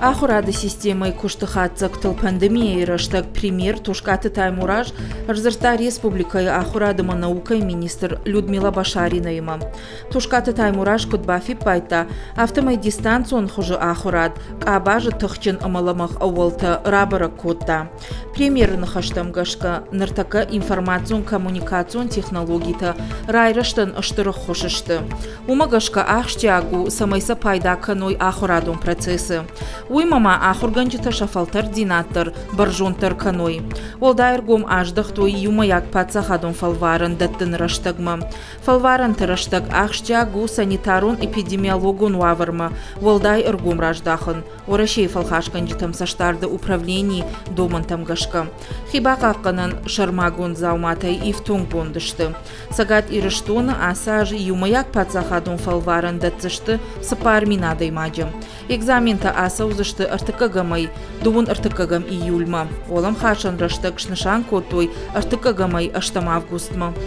Ахурады системой куштыхатцак тыл пандемия раштаг премьер Тушкаты Таймураж Рзырта Республикой Ахурадыма наукой министр Людмила Башарина има. Тушкаты Таймураж кутбафи пайта автомай дистанцион хуже Ахурад кабажы тахчын амаламах ауалта рабара котта. Премьер нахаштамгашка нартака информацион коммуникацион технологита райраштан аштырых хошышты. Умагашка ахштягу самайса пайда каной Ахурадон процессы. Уймама ахурганчыта шафалтар динаттар, баржонтар каной. Олдайргом аждах той юмаяк пацахадон фалваран даттын раштагма. Фалваран тараштаг ахштягу санитарон эпидемиологон ваварма. Олдай эргом раждахан. Орашей фалхашганчытам саштарды управлений домантам гашка. Хиба какканан шармагон зауматай ифтонг бондышты. Сагат ирыштона асаж юмаяк пацахадон фалваран датцышты сапарминадай маджам. Экзамента аса узышты артыкагамай, дувун артыкагам июльма. Олам хашан раштак шнышан котой артыкагамай аштам августма.